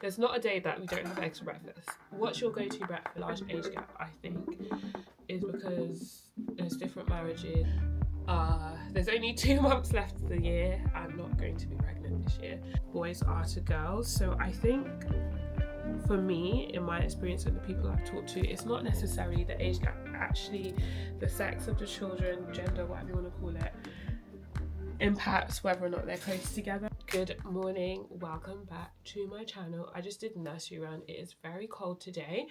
There's not a day that we don't have eggs for breakfast. What's your go-to breakfast? Large age gap, I think, is because there's different marriages. There's only 2 months left of the year. I'm not going to be pregnant this year. Boys are to girls, so I think for me, in my experience and the people I've talked to, it's not necessarily the age gap. Actually, the sex of the children, gender, whatever you want to call it, impacts whether or not they're close together. Good morning, welcome back to my channel. I just did nursery run. It is very cold today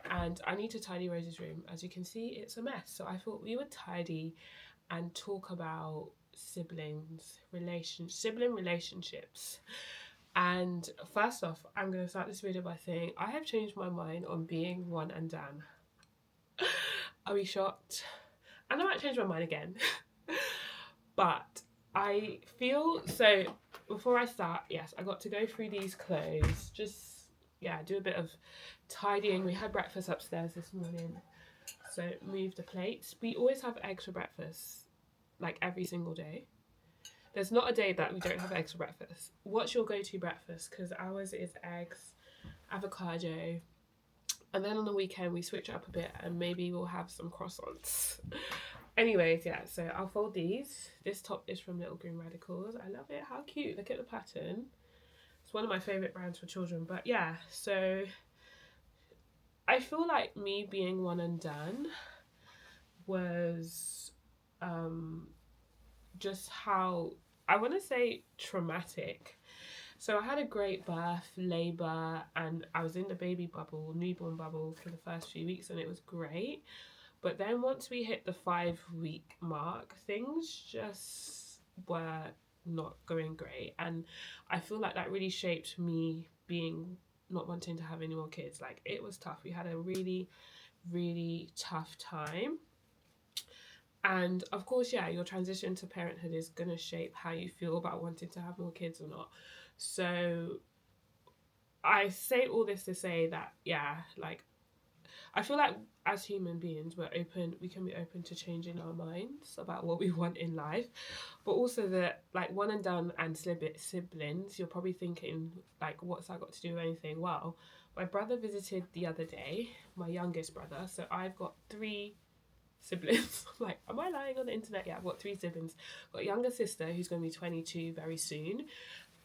and I need to tidy Rose's room. As you can see, it's a mess, so I thought we would tidy and talk about sibling relationships. And first off, I'm going to start this video by saying I have changed my mind on being one and done. Are we shocked? And I might change my mind again. But I feel, so before I start, yes, I got to go through these clothes, just, yeah, do a bit of tidying. We had breakfast upstairs this morning, so move the plates. We always have eggs for breakfast, like every single day. There's not a day that we don't have eggs for breakfast. What's your go-to breakfast? Because ours is eggs, avocado, and then on the weekend we switch it up a bit and maybe we'll have some croissants. Anyways, yeah, so I'll fold these. This top is from Little Green Radicals. I love it. How cute. Look at the pattern. It's one of my favourite brands for children. But yeah, so I feel like me being one and done was just how, I want to say, traumatic. So I had a great birth, labour, and I was in the baby bubble, newborn bubble for the first few weeks, and it was great. But then once we hit the 5-week mark, things just were not going great. And I feel like that really shaped me not wanting to have any more kids. Like, it was tough. We had a really, really tough time. And of course, yeah, your transition to parenthood is going to shape how you feel about wanting to have more kids or not. So I say all this to say that, yeah, like, I feel like as human beings, we can be open to changing our minds about what we want in life. But also that, like, one and done and siblings, you're probably thinking, like, what's that got to do with anything? Well, my brother visited the other day, my youngest brother. So I've got 3 siblings. Like, am I lying on the internet? Yeah, I've got 3 siblings. I've got a younger sister who's going to be 22 very soon.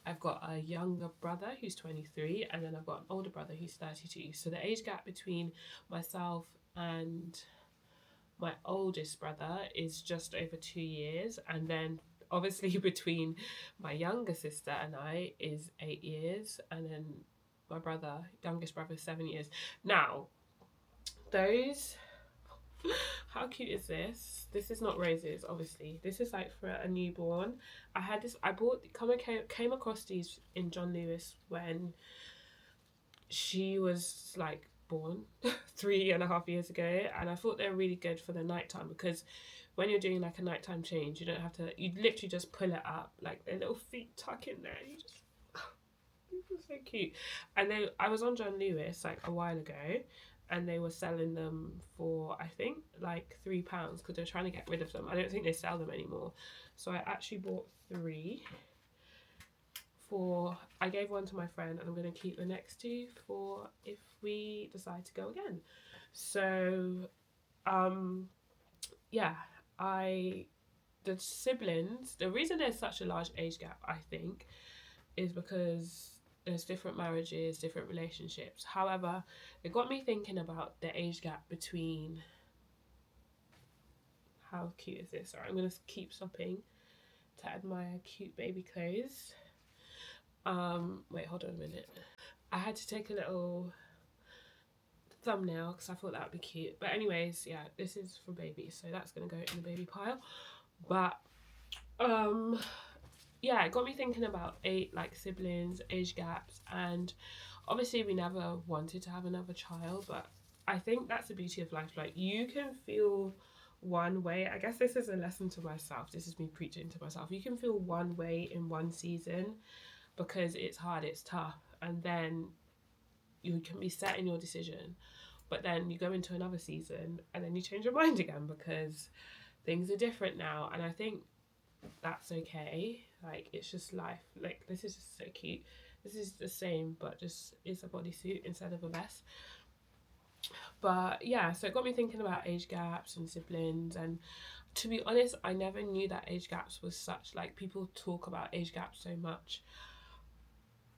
I've got a younger brother who's 23, and then I've got an older brother who's 32. So the age gap between myself and my oldest brother is just over 2 years. And then obviously between my younger sister and I is 8 years. And then my youngest brother, 7 years. Now, those... How cute is this? This is not Rose's, obviously. This is like for a newborn. I came across these in John Lewis when she was like born 3.5 years ago, and I thought they're really good for the nighttime, because when you're doing like a nighttime change, you literally just pull it up, like their little feet tuck in there. These are so cute. And I was on John Lewis like a while ago, and they were selling them for, I think, like £3 because they're trying to get rid of them. I don't think they sell them anymore. So I actually bought 3 I gave one to my friend, and I'm going to keep the next 2 for if we decide to go again. So, yeah, the siblings, the reason there's such a large age gap, I think, is because there's different marriages, different relationships. However, it got me thinking about the age gap between... How cute is this? Sorry, I'm going to keep stopping to admire cute baby clothes. Wait, hold on a minute. I had to take a little thumbnail because I thought that would be cute. But anyways, yeah, this is for babies, so that's going to go in the baby pile. But, yeah, it got me thinking about siblings, age gaps, and obviously we never wanted to have another child, but I think that's the beauty of life. Like, you can feel one way. I guess this is a lesson to myself. This is me preaching to myself. You can feel one way in one season because it's hard, it's tough, and then you can be set in your decision, but then you go into another season and then you change your mind again because things are different now. And I think that's okay. Like, it's just life. Like, this is just so cute. This is the same, but just it's a bodysuit instead of a vest. But yeah, so it got me thinking about age gaps and siblings. And to be honest, I never knew that age gaps was such, like, people talk about age gaps so much.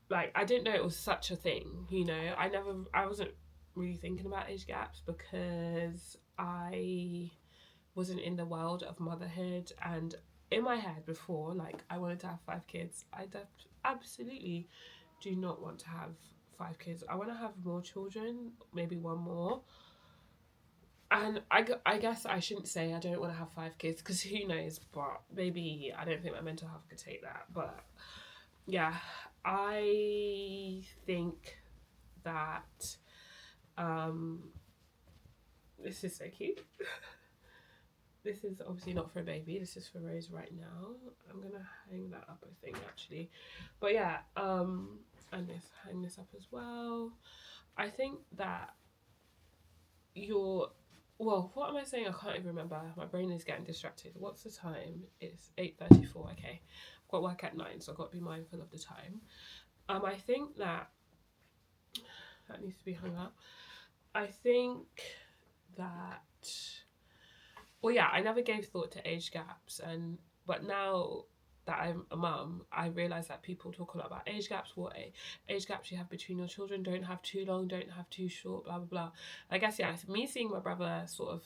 Like, I didn't know it was such a thing, you know. I wasn't really thinking about age gaps because I wasn't in the world of motherhood. And in my head before, like, I wanted to have 5 kids. Absolutely do not want to have 5 kids. I want to have more children, maybe one more. And I guess I shouldn't say I don't want to have 5 kids because who knows, but maybe I don't think my mental health could take that. But yeah, I think that um, this is so cute. This is obviously not for a baby. This is for Rose right now. I'm gonna hang that up, I think, actually. But yeah, and hang this up as well. I think that well, what am I saying? I can't even remember. My brain is getting distracted. What's the time? It's 8:34. Okay, I've got work at 9, so I've got to be mindful of the time. I think that needs to be hung up. I think that, well, yeah, I never gave thought to age gaps, but now that I'm a mum, I realise that people talk a lot about age gaps. What age gaps you have between your children? Don't have too long, don't have too short, blah blah blah. I guess yeah, me seeing my brother sort of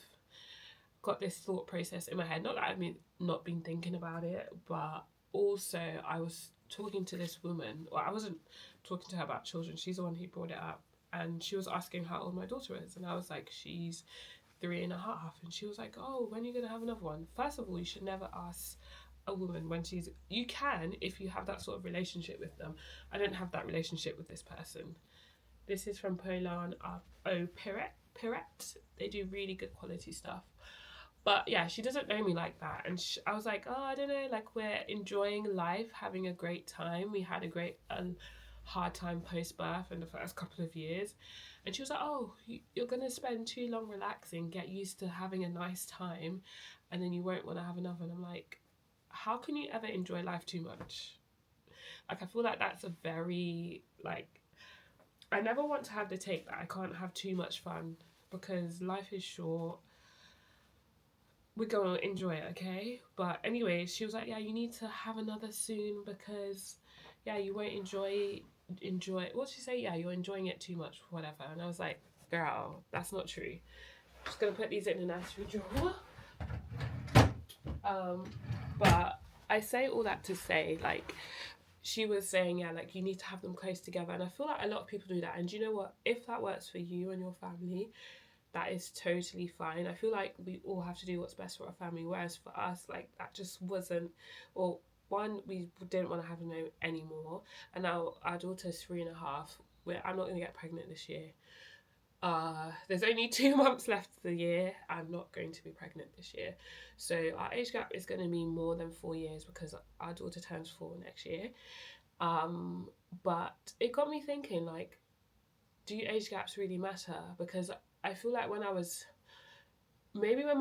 got this thought process in my head. Not that I've not been thinking about it, but also I was talking to this woman. Well, I wasn't talking to her about children. She's the one who brought it up, and she was asking how old my daughter is, and I was like, she's 3.5, and she was like, oh, when are you gonna have another one? First of all, you should never ask a woman when you can if you have that sort of relationship with them. I don't have that relationship with this person. This is from Polan Piret. They do really good quality stuff. But yeah, she doesn't know me like that. And I was like, oh, I don't know, like, we're enjoying life, having a great time. We had a great hard time post-birth in the first couple of years. And she was like, oh, you're going to spend too long relaxing, get used to having a nice time, and then you won't want to have another. And I'm like, how can you ever enjoy life too much? Like, I feel like that's a very, like, I never want to have the take that I can't have too much fun because life is short. We're gonna enjoy it, okay? But anyway, she was like, yeah, you need to have another soon because yeah, you won't enjoy what did she say? Yeah, you're enjoying it too much, whatever. And I was like, girl, that's not true. I'm just gonna put these in a nursery drawer. But I say all that to say, like, she was saying, yeah, like, you need to have them close together. And I feel like a lot of people do that. And you know what? If that works for you and your family, that is totally fine. I feel like we all have to do what's best for our family. Whereas for us, like, that just wasn't, well, one, we didn't want to have no anymore. And now our daughter's 3.5. I'm not going to get pregnant this year. There's only 2 months left of the year. I'm not going to be pregnant this year. So our age gap is going to be more than 4 years because our daughter turns 4 next year. But it got me thinking, like, do age gaps really matter? Because I feel like when my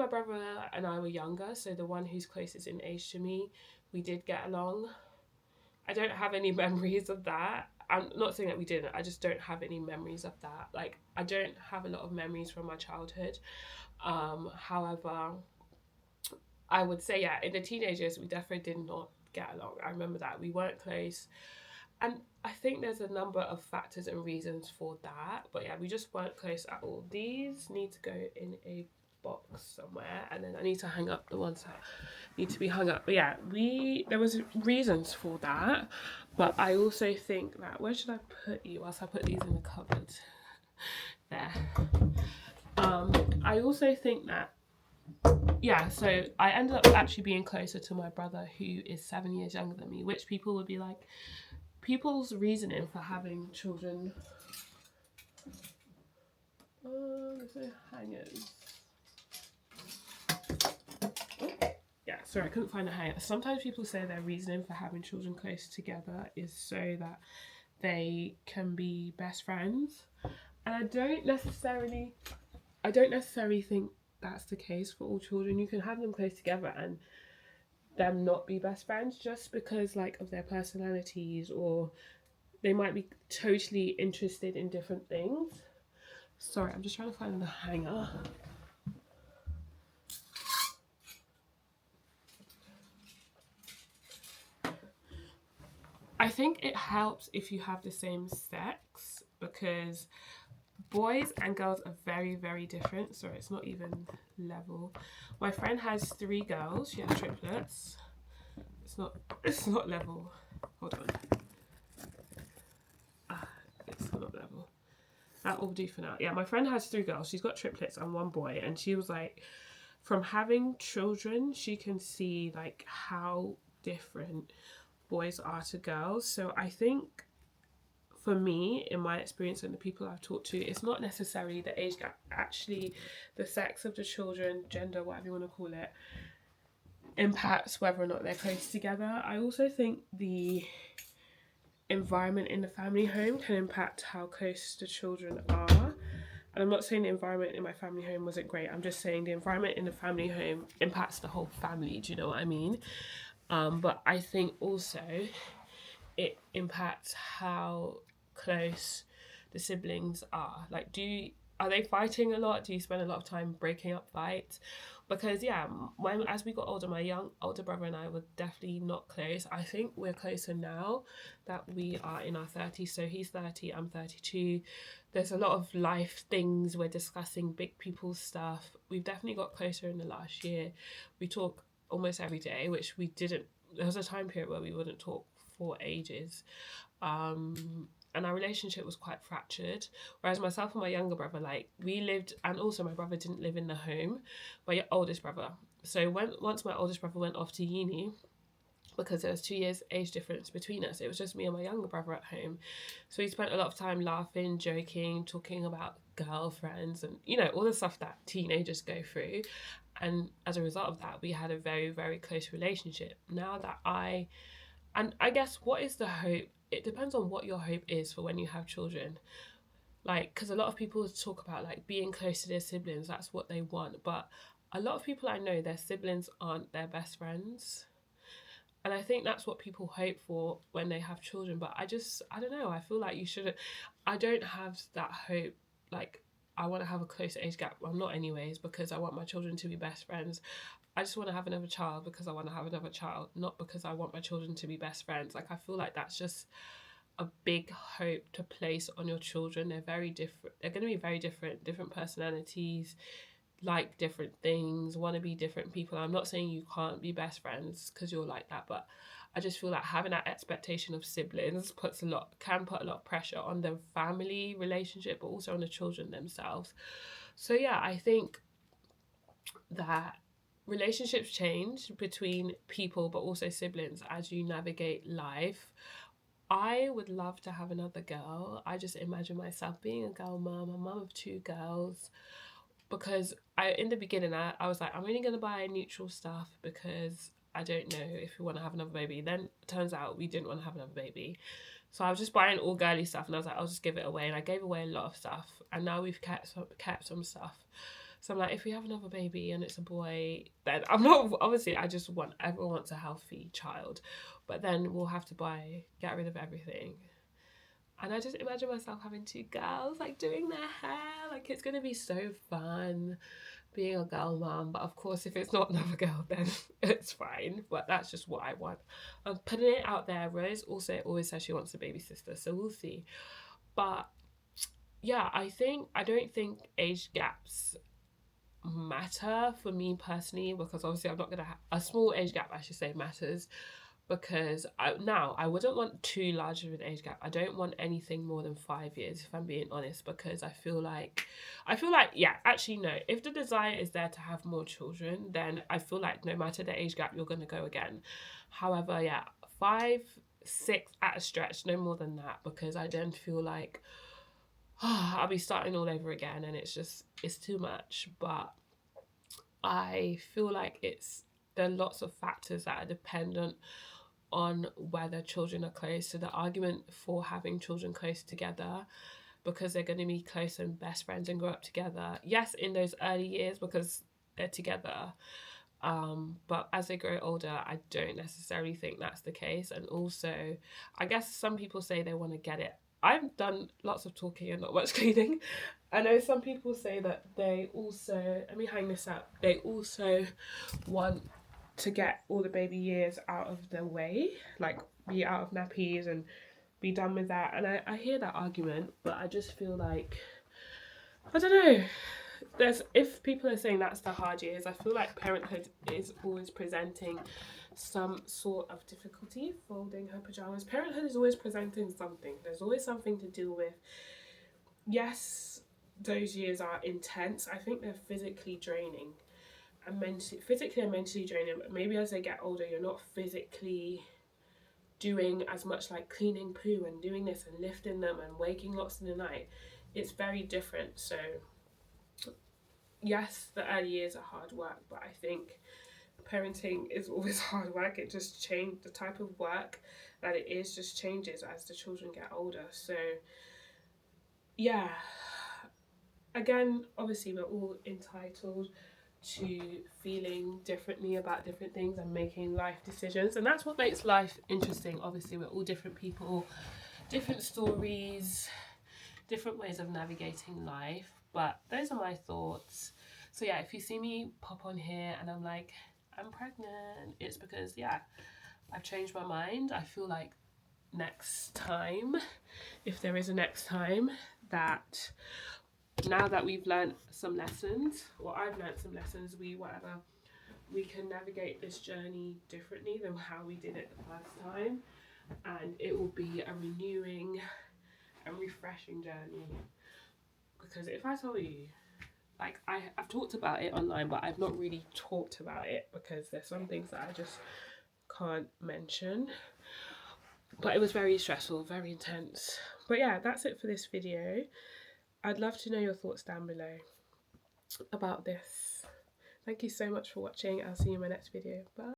brother and I were younger, so the one who's closest in age to me, we did get along. I don't have any memories of that. I'm not saying that we didn't, I just don't have any memories of that. Like, I don't have a lot of memories from my childhood. However, I would say, yeah, in the teenagers, we definitely did not get along. I remember that. We weren't close. And I think there's a number of factors and reasons for that. But yeah, we just weren't close at all. These need to go in a box somewhere, and then I need to hang up the ones that need to be hung up. But yeah, there was reasons for that. But I also think that, where should I put you whilst I put these in the cupboard? There. I also think that, yeah, so I ended up actually being closer to my brother, who is 7 years younger than me, which people would be like, people's reasoning for having children. There's no hangers. Yeah, sorry, I couldn't find a hanger. Sometimes people say their reasoning for having children close together is so that they can be best friends. And I don't necessarily think that's the case for all children. You can have them close together and them not be best friends just because, like, of their personalities or they might be totally interested in different things. Sorry, I'm just trying to find the hanger. I think it helps if you have the same sex, because boys and girls are very, very different. Sorry, it's not even level. My friend has 3 girls. She has triplets. It's not level. Hold on. It's not level. That will do for now. Yeah, my friend has 3 girls. She's got triplets and 1 boy, and she was like, from having children, she can see like how different boys are to girls. So I think for me, in my experience and the people I've talked to, it's not necessarily the age gap, actually the sex of the children, gender, whatever you want to call it, impacts whether or not they're close together. I also think the environment in the family home can impact how close the children are. And I'm not saying the environment in my family home wasn't great. I'm just saying the environment in the family home impacts the whole family. Do you know what I mean? But I think also it impacts how close the siblings are. Like, are they fighting a lot? Do you spend a lot of time breaking up fights? Because yeah, as we got older, my older brother and I were definitely not close. I think we're closer now that we are in our 30s. So he's 30, I'm 32. There's a lot of life things we're discussing, big people stuff. We've definitely got closer in the last year. We talk almost every day, which we didn't. There was a time period where we wouldn't talk for ages. And our relationship was quite fractured. Whereas myself and my younger brother, like, we lived, and also my brother didn't live in the home, my oldest brother. So once my oldest brother went off to uni, because there was 2 years age difference between us, it was just me and my younger brother at home. So we spent a lot of time laughing, joking, talking about girlfriends and, all the stuff that teenagers go through. And as a result of that, we had a very, very close relationship. Now that and I guess, what is the hope? It depends on what your hope is for when you have children. Like, because a lot of people talk about like being close to their siblings, that's what they want. But a lot of people I know, their siblings aren't their best friends. And I think that's what people hope for when they have children. But I don't know. I feel like you shouldn't. I don't have that hope. Like, I want to have a close age gap. Well, not anyways, because I want my children to be best friends. I just want to have another child because I want to have another child, not because I want my children to be best friends. Like, I feel like that's just a big hope to place on your children. They're very different. They're going to be very different personalities, like different things, want to be different people. I'm not saying you can't be best friends because you're like that, but I just feel like having that expectation of siblings can put a lot of pressure on the family relationship, but also on the children themselves. So yeah, I think that relationships change between people, but also siblings, as you navigate life. I would love to have another girl. I just imagine myself being a girl mum, a mum of 2 girls, because in the beginning I was like, I'm only going to buy neutral stuff because I don't know if we want to have another baby. Then it turns out we didn't want to have another baby. So I was just buying all girly stuff, and I was like, I'll just give it away. And I gave away a lot of stuff, and now we've kept some stuff. So I'm like, if we have another baby and it's a boy, then I'm not, obviously everyone wants a healthy child, but then we'll have to get rid of everything. And I just imagine myself having 2 girls, like, doing their hair. Like, it's going to be so fun being a girl mum. But of course, if it's not another girl, then it's fine. But that's just what I want. I'm putting it out there. Rose also always says she wants a baby sister, so we'll see. But yeah, I don't think age gaps matter for me personally, because obviously I'm not going to have a small age gap, I should say, matters, because I wouldn't want too large of an age gap. I don't want anything more than 5 years, if I'm being honest, because I feel like yeah, actually no, if the desire is there to have more children, then I feel like no matter the age gap, you're going to go again. However, yeah, 5, 6 at a stretch, no more than that, because I then feel like I'll be starting all over again, and it's too much. But I feel like there are lots of factors that are dependent on whether children are close. So the argument for having children close together, because they're going to be close and best friends and grow up together, yes, in those early years because they're together, But as they grow older, I don't necessarily think that's the case. And also, I guess some people say they want to get it. I've done lots of talking and not much cleaning. I know some people say that they also, let me hang this up, they also want to get all the baby years out of the way, like be out of nappies and be done with that. And I hear that argument, but I just feel like, I don't know, there's, if people are saying that's the hard years, I feel like parenthood is always presenting some sort of difficulty folding her pajamas. Parenthood is always presenting something. There's always something to deal with. Yes, those years are intense. I think they're physically draining and physically and mentally draining. But maybe as they get older, you're not physically doing as much, like cleaning poo and doing this and lifting them and waking lots in the night. It's very different. So yes, the early years are hard work, but I think parenting is always hard work. It just changes, the type of work that it is just changes as the children get older. So yeah, again, obviously we're all entitled to feeling differently about different things and making life decisions, and that's what makes life interesting. Obviously we're all different people, different stories, different ways of navigating life, but those are my thoughts. So yeah, if you see me pop on here and I'm like, I'm pregnant, it's because, yeah, I've changed my mind. I feel like next time, if there is a next time, that now that we've learned some lessons, or I've learned some lessons, we can navigate this journey differently than how we did it the first time, and it will be a renewing and refreshing journey. Because if I tell you, like I've talked about it online, but I've not really talked about it because there's some things that I just can't mention. But it was very stressful, very intense. But yeah, that's it for this video. I'd love to know your thoughts down below about this. Thank you so much for watching. I'll see you in my next video. Bye.